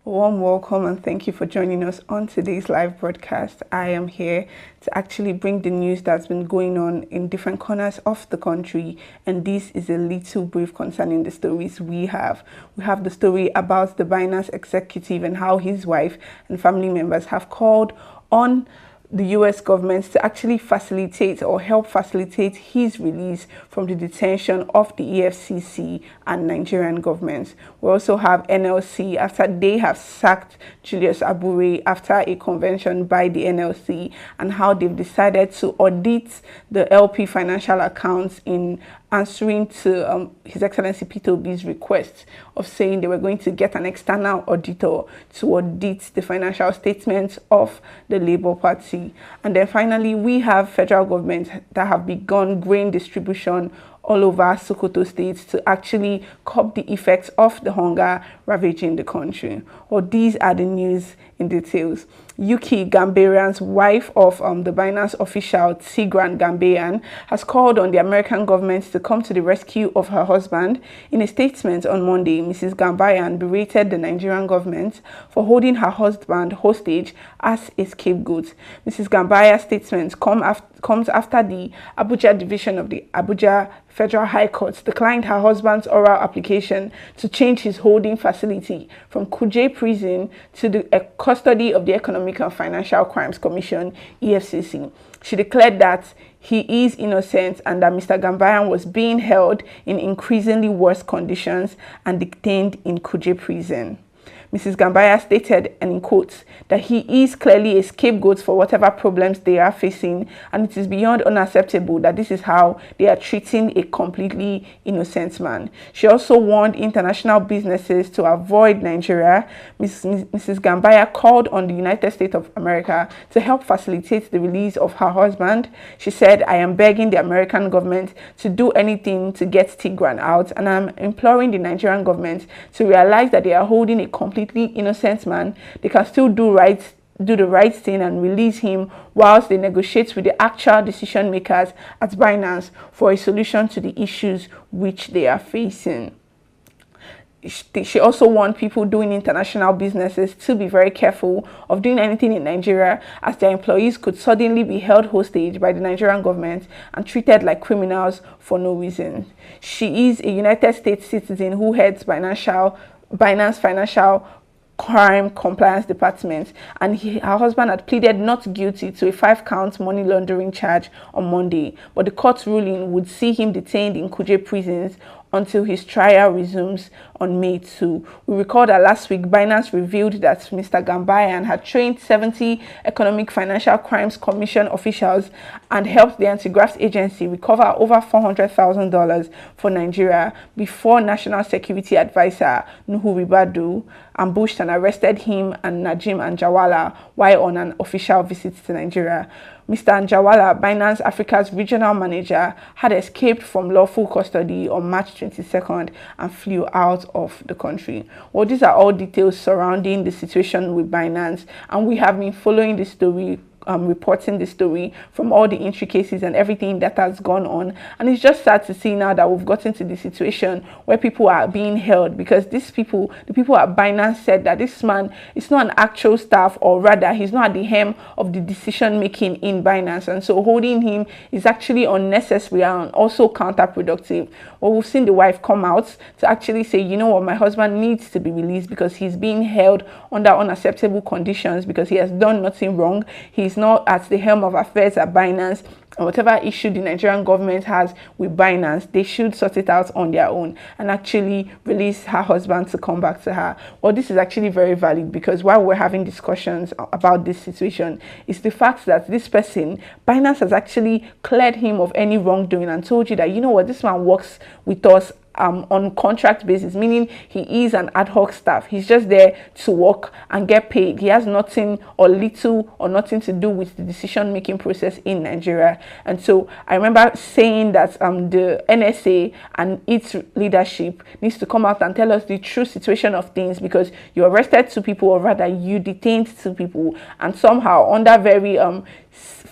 Warm welcome and thank you for joining us on today's live broadcast. I am here to actually bring the news that's been going on in different corners of the country, and this is a little brief concerning the stories we have. We have the story about the Binance executive and how his wife and family members have called on the US government to actually facilitate or help facilitate his release from the detention of the EFCC and Nigerian governments. We also have NLC after they have sacked Julius Abure after a convention by the NLC, and how they've decided to audit the LP financial accounts in answering to His Excellency Peter Obi's request of saying they were going to get an external auditor to audit the financial statements of the Labour Party. And then finally, we have federal government that have begun grain distribution all over Sokoto State to actually curb the effects of the hunger ravaging the country. Well, these are the news in details. Yuki Gambarian's wife of the Binance official Tigran Gambarian has called on the American government to come to the rescue of her husband. In a statement on Monday, Mrs. Gambarian berated the Nigerian government for holding her husband hostage as a scapegoat. Mrs. Gambarian's statement comes after the Abuja division of the Abuja Federal High Court declined her husband's oral application to change his holding facility from Kuje Prison to the custody of the Economic and Financial Crimes Commission, EFCC. She declared that he is innocent and that Mr. Gambarian was being held in increasingly worse conditions and detained in Kuje Prison. Mrs. Gambarian stated, and in quotes, that he is clearly a scapegoat for whatever problems they are facing, and it is beyond unacceptable that this is how they are treating a completely innocent man. She also warned international businesses to avoid Nigeria. Mrs. Gambarian called on the United States of America to help facilitate the release of her husband. She said, "I am begging the American government to do anything to get Tigran out, and I'm imploring the Nigerian government to realize that they are holding a completely innocent man. They can still do the right thing and release him whilst they negotiate with the actual decision makers at Binance for a solution to the issues which they are facing." She also warned people doing international businesses to be very careful of doing anything in Nigeria, as their employees could suddenly be held hostage by the Nigerian government and treated like criminals for no reason. She is a United States citizen who heads Binance Financial Crime Compliance Department, and her husband had pleaded not guilty to a 5-count money laundering charge on Monday, but the court ruling would see him detained in Kuje prisons until his trial resumes on May 2. We recall that last week, Binance revealed that Mr. Gambarian had trained 70 Economic Financial Crimes Commission officials and helped the anti-graft agency recover over $400,000 for Nigeria before National Security Advisor Nuhu Ribadu ambushed and arrested him and Najim Anjawala while on an official visit to Nigeria. Mr. Anjawala, Binance Africa's regional manager, had escaped from lawful custody on March 22nd and flew out of the country. Well, these are all details surrounding the situation with Binance, and we have been following the story, reporting the story from all the intricacies and everything that has gone on. And it's just sad to see now that we've gotten to the situation where people are being held, because the people at Binance said that this man is not an actual staff, or rather he's not at the helm of the decision making in Binance, and so holding him is actually unnecessary and also counterproductive. Well, we've seen the wife come out to actually say, you know what, my husband needs to be released because he's being held under unacceptable conditions because he has done nothing wrong. He's not at the helm of affairs at Binance, and whatever issue the Nigerian government has with Binance, they should sort it out on their own and actually release her husband to come back to her. Well, this is actually very valid, because while we're having discussions about this situation, it's the fact that this person, Binance has actually cleared him of any wrongdoing and told you that, you know what, this man works with us on contract basis, meaning he is an ad hoc staff. He's just there to work and get paid. He has nothing or little or nothing to do with the decision making process in Nigeria. And so I remember saying that the NSA and its leadership needs to come out and tell us the true situation of things, because you arrested 2 people, or rather you detained 2 people, and somehow under very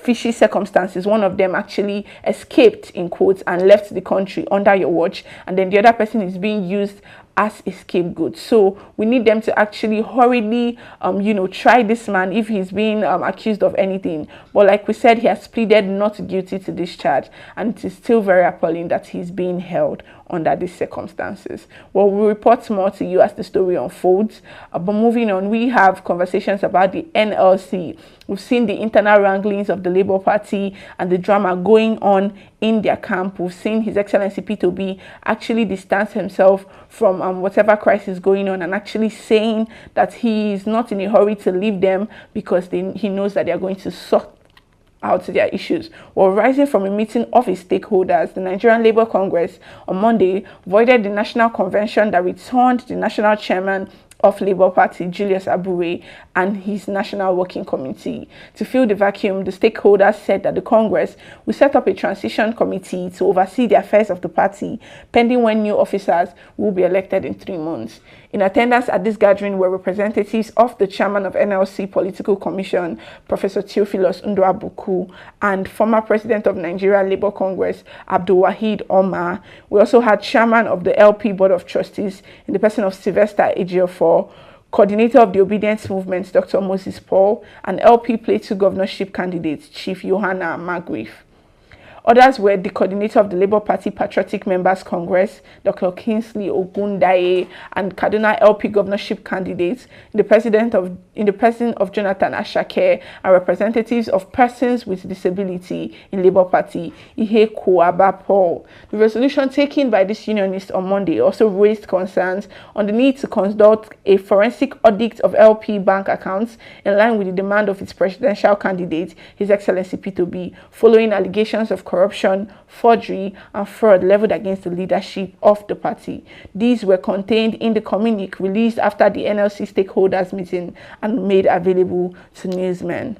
fishy circumstances, one of them actually escaped, in quotes, and left the country under your watch, and then the other person is being used as a scapegoat. So we need them to actually hurriedly, try this man if he's being accused of anything. But like we said, he has pleaded not guilty to this charge, and it is still very appalling that he's being held under these circumstances. Well, we'll report more to you as the story unfolds. But moving on, we have conversations about the NLC. We've seen the internal wranglings of the Labour Party and the drama going on in their camp. We've seen His Excellency P2B actually distance himself from whatever crisis going on, and actually saying that he is not in a hurry to leave them because he knows that they are going to sort out their issues. Well, rising from a meeting of its stakeholders, the Nigerian Labour Congress on Monday voided the national convention that returned the national chairman of Labour Party, Julius Abure, and his National Working Committee. To fill the vacuum, the stakeholders said that the Congress will set up a transition committee to oversee the affairs of the party, pending when new officers will be elected in 3 months. In attendance at this gathering were representatives of the chairman of NLC Political Commission, Professor Theophilus Nduabuku, and former president of Nigeria Labour Congress, Abdul Wahid Omar. We also had chairman of the LP Board of Trustees in the person of Sylvester Ejiofor, coordinator of the Obidient movement, Dr. Moses Paul, and LP Plateau governorship candidate, Chief Johanna Magriff. Others were the coordinator of the Labour Party Patriotic Members Congress, Dr. Kingsley Ogundaye, and Kaduna LP governorship candidates, in the person of Jonathan Ashake, and representatives of persons with disability in Labour Party, Ihe Kuaba Paul. The resolution taken by this unionist on Monday also raised concerns on the need to conduct a forensic audit of LP bank accounts in line with the demand of its presidential candidate, His Excellency P2B, following allegations of corruption, forgery, and fraud leveled against the leadership of the party. These were contained in the communique released after the NLC stakeholders meeting and made available to newsmen.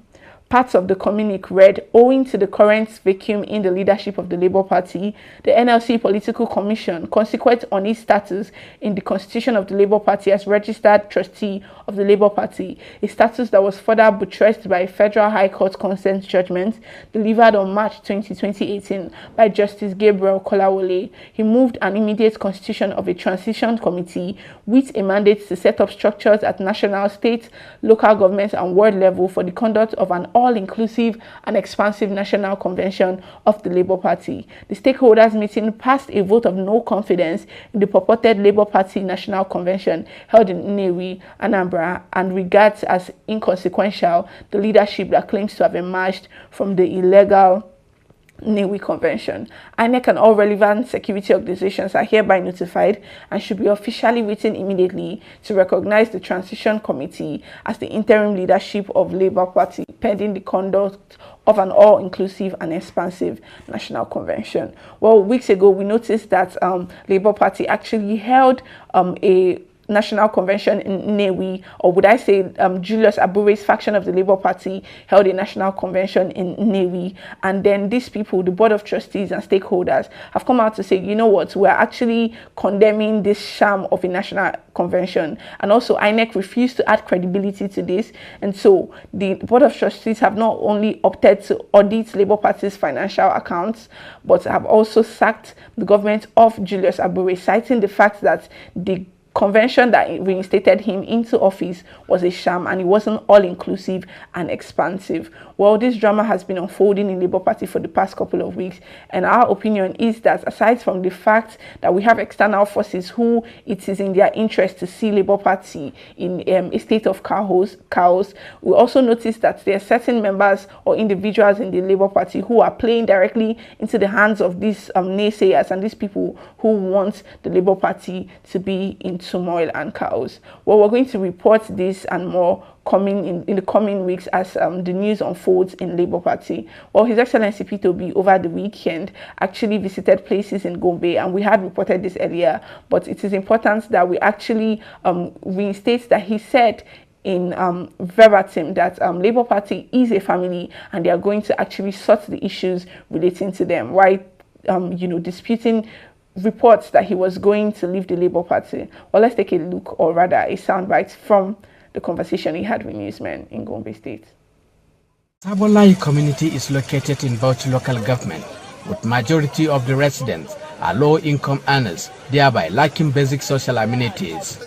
Parts of the communique read, owing to the current vacuum in the leadership of the Labour Party, the NLC Political Commission, consequent on its status in the constitution of the Labour Party as registered trustee of the Labour Party, a status that was further buttressed by a Federal High Court consent judgment delivered on March 20, 2018 by Justice Gabriel Kolawole. He moved an immediate constitution of a transition committee with a mandate to set up structures at national, state, local government, and world level for the conduct of an all-inclusive and expansive national convention of the Labour Party. The stakeholders meeting passed a vote of no confidence in the purported Labour Party National Convention held in Nnewi, Anambra, and regards as inconsequential the leadership that claims to have emerged from the illegal Nnewi Convention. INEC and all relevant security organizations are hereby notified and should be officially written immediately to recognize the Transition Committee as the interim leadership of Labour Party, pending the conduct of an all-inclusive and expansive national convention. Well, weeks ago, we noticed that Labour Party actually held a national convention in Nnewi, or would I say Julius Abure's faction of the Labour Party held a national convention in Nnewi, and then these people, the Board of Trustees and stakeholders, have come out to say, you know what, we're actually condemning this sham of a national convention, and also INEC refused to add credibility to this, and so the Board of Trustees have not only opted to audit Labour Party's financial accounts, but have also sacked the government of Julius Abure, citing the fact that the convention that reinstated him into office was a sham and it wasn't all-inclusive and expansive. Well, this drama has been unfolding in Labour Party for the past couple of weeks, and our opinion is that aside from the fact that we have external forces who it is in their interest to see Labour Party in a state of chaos, we also notice that there are certain members or individuals in the Labour Party who are playing directly into the hands of these naysayers and these people who want the Labour Party to be in turmoil and chaos. Well, we're going to report this and more coming in the coming weeks as the news unfolds in Labour Party. Well, His Excellency P2B over the weekend actually visited places in Gombe, and we had reported this earlier, but it is important that we actually reinstate that he said in verbatim that Labour Party is a family and they are going to actually sort the issues relating to them, right? Disputing reports that he was going to leave the Labour Party. Well, let's take a look, or rather a soundbite from the conversation he had with newsmen in Gombe State. Sabolai community is located in Bauchi local government, with majority of the residents are low-income earners, thereby lacking basic social amenities.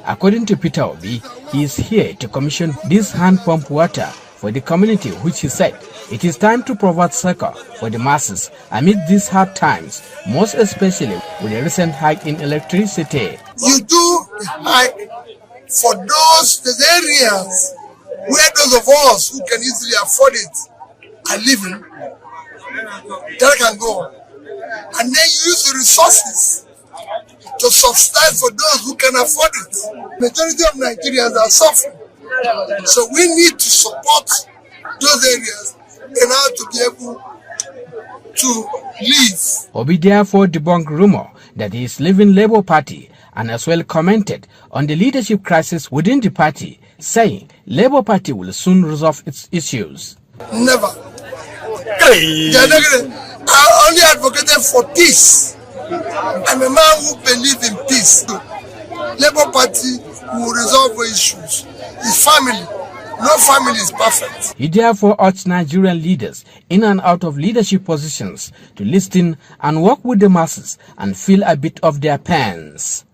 According to Peter Obi, he is here to commission this hand pump water for the community, which he said it is time to provide succor for the masses amid these hard times, most especially with the recent hike in electricity. You do hike for those areas where those of us who can easily afford it are living, that can go. And then you use the resources to subsidize for those who can afford it. Majority of Nigerians are suffering. So we need to support those areas in order to be able to live. Obi therefore debunked rumor that he is leaving Labour Party and as well commented on the leadership crisis within the party, saying Labour Party will soon resolve its issues. Never. I only advocated for peace. I'm a man who believes in peace. Labour Party will resolve issues. His family. No family is perfect. He therefore urged Nigerian leaders in and out of leadership positions to listen and work with the masses and feel a bit of their pains.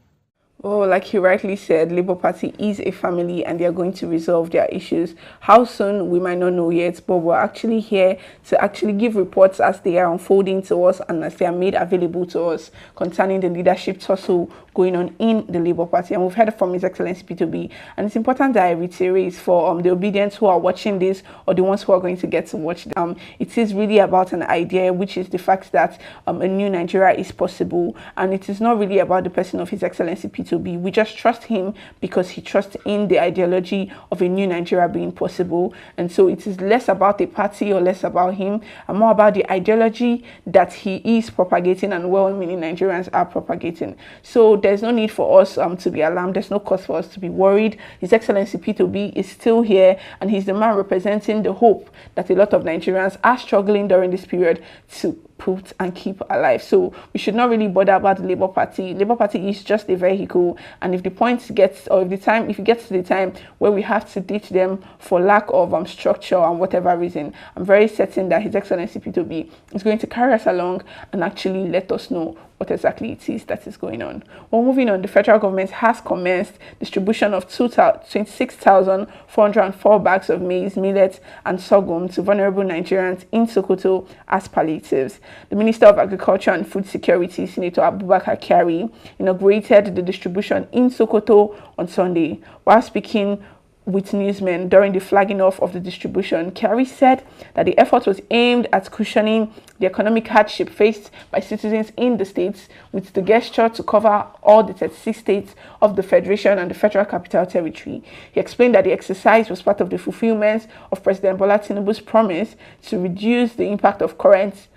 Oh, like you rightly said, Labour Party is a family and they are going to resolve their issues. How soon, we might not know yet, but we're actually here to actually give reports as they are unfolding to us and as they are made available to us concerning the leadership tussle going on in the Labour Party. And we've heard from His Excellency P2B. And it's important that I reiterate for the Obedients who are watching this or the ones who are going to get to watch them. It is really about an idea, which is the fact that a new Nigeria is possible. And it is not really about the person of His Excellency P2B. We just trust him because he trusts in the ideology of a new Nigeria being possible. And so it is less about a party or less about him and more about the ideology that he is propagating and well-meaning Nigerians are propagating. So there's no need for us to be alarmed. There's no cause for us to be worried. His Excellency P2B is still here and he's the man representing the hope that a lot of Nigerians are struggling during this period to put and keep alive. So we should not really bother about the Labour Party. Labour Party is just a vehicle, and if the point gets, or if it gets to the time where we have to ditch them for lack of structure and whatever reason, I'm very certain that His Excellency P2B is going to carry us along and actually let us know what exactly it is that is going on. Well, moving on, the federal government has commenced distribution of 26,404 bags of maize, millet, and sorghum to vulnerable Nigerians in Sokoto as palliatives. The Minister of Agriculture and Food Security, Senator Abubakar Kyari, inaugurated the distribution in Sokoto on Sunday. While speaking with newsmen during the flagging off of the distribution, Kyari said that the effort was aimed at cushioning the economic hardship faced by citizens in the states, with the gesture to cover all the 36 states of the Federation and the Federal Capital Territory. He explained that the exercise was part of the fulfillment of President Bola Tinubu's promise to reduce the impact of current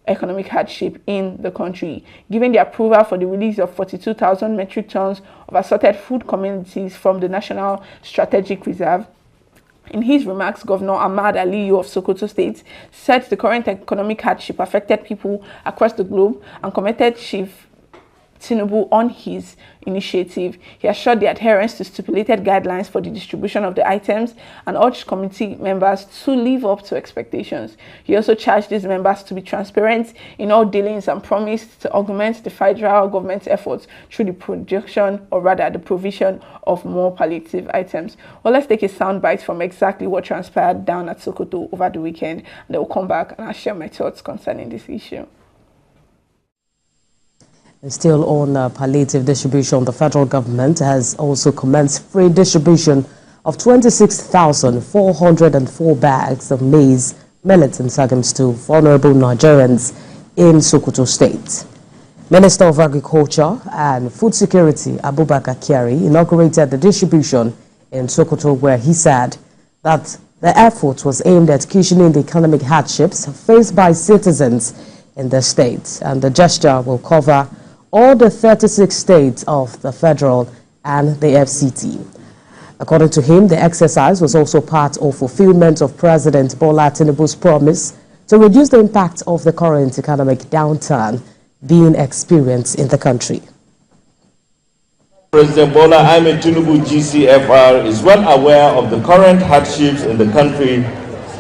economic hardship in the country, giving the approval for the release of 42,000 metric tons of assorted food commodities from the National Strategic Reserve. In his remarks, Governor Ahmad Aliyu of Sokoto State said the current economic hardship affected people across the globe and commended Chief Tinubu on his initiative. He assured the adherence to stipulated guidelines for the distribution of the items and urged committee members to live up to expectations. He also charged these members to be transparent in all dealings and promised to augment the federal government's efforts through the production, or rather the provision, of more palliative items. Well, let's take a soundbite from exactly what transpired down at Sokoto over the weekend, and I will come back and I'll share my thoughts concerning this issue. Still on palliative distribution, the federal government has also commenced free distribution of 26,404 bags of maize, millet and sorghum to vulnerable Nigerians in Sokoto State. Minister of Agriculture and Food Security Abubakar Kyari inaugurated the distribution in Sokoto, where he said that the effort was aimed at cushioning the economic hardships faced by citizens in the state, and the gesture will cover all the 36 states of the federal and the FCT. According to him, the exercise was also part of fulfillment of President Bola Tinubu's promise to reduce the impact of the current economic downturn being experienced in the country. President Bola Ahmed Tinubu GCFR is well aware of the current hardships in the country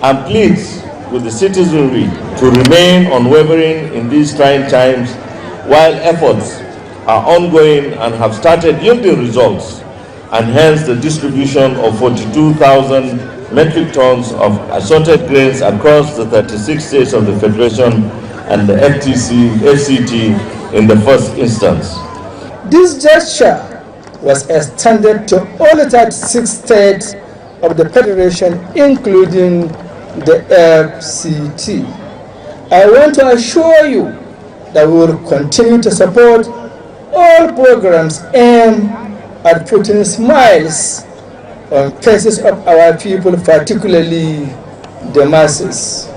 and pleads with the citizenry to remain unwavering in these trying times while efforts are ongoing and have started yielding results, and hence the distribution of 42,000 metric tons of assorted grains across the 36 states of the Federation and the FCT in the first instance. This gesture was extended to all the 36 states of the Federation, including the FCT. I want to assure you that we will continue to support all programs aimed at putting smiles on faces of our people, particularly the masses.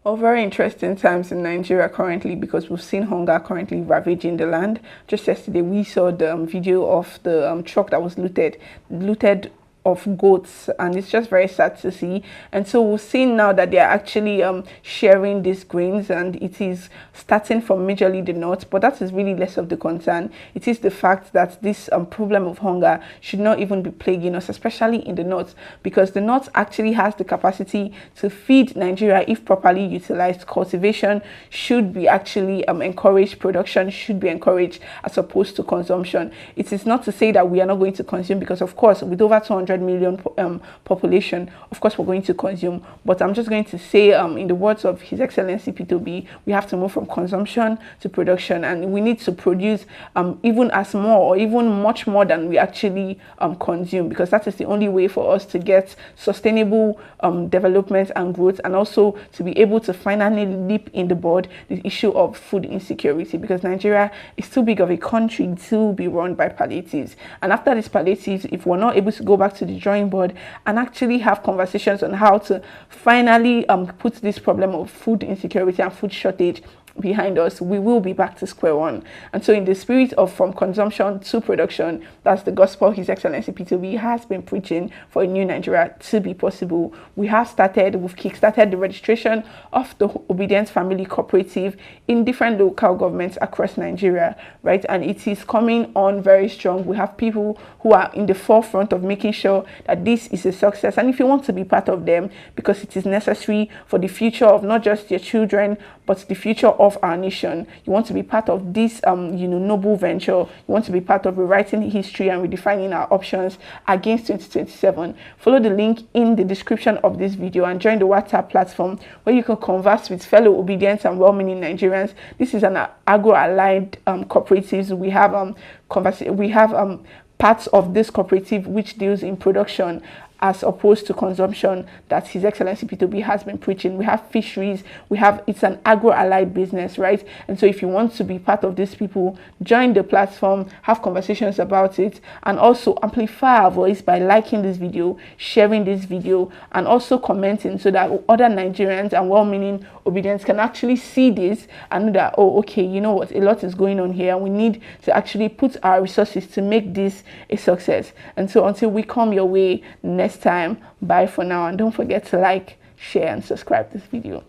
Very interesting times in Nigeria currently, because we've seen hunger currently ravaging the land. Just yesterday we saw the video of the truck that was looted of goats, and it's just very sad to see. And so we've seen now that they are actually sharing these grains, and it is starting from majorly the north, but that is really less of the concern. It is the fact that this problem of hunger should not even be plaguing us, especially in the north, because the north actually has the capacity to feed Nigeria if properly utilized. Cultivation should be actually encouraged, production should be encouraged as opposed to consumption. It is not to say that we are not going to consume, because of course with over 200 million population, of course we're going to consume, but I'm just going to say in the words of His Excellency P2B, we have to move from consumption to production, and we need to produce even as more or even much more than we actually consume, because that is the only way for us to get sustainable development and growth, and also to be able to finally nip in the bud the issue of food insecurity, because Nigeria is too big of a country to be run by palliatives. And after these palliatives, if we're not able to go back to the drawing board and actually have conversations on how to finally put this problem of food insecurity and food shortage behind us, we will be back to square one. And so in the spirit of from consumption to production, that's the gospel His Excellency P2B has been preaching for a new Nigeria to be possible. We've kickstarted the registration of the Obidient Family Cooperative in different local governments across Nigeria, right? And it is coming on very strong. We have people who are in the forefront of making sure that this is a success. And if you want to be part of them, because it is necessary for the future of not just your children, but the future of our nation, you want to be part of this noble venture, you want to be part of rewriting history and redefining our options against 2027, follow the link in the description of this video and join the WhatsApp platform where you can converse with fellow obedient and well-meaning Nigerians. This is an agro-allied cooperatives. We have parts of this cooperative which deals in production as opposed to consumption that His Excellency P2B has been preaching. We have fisheries, it's an agro-allied business, right? And so if you want to be part of these people, join the platform, have conversations about it, and also amplify our voice by liking this video, sharing this video, and also commenting, so that other Nigerians and well-meaning obedience can actually see this and know that, oh, okay, you know what, a lot is going on here, and we need to actually put our resources to make this a success. And so until we come your way next time, bye for now, and don't forget to like, share, and subscribe to this video.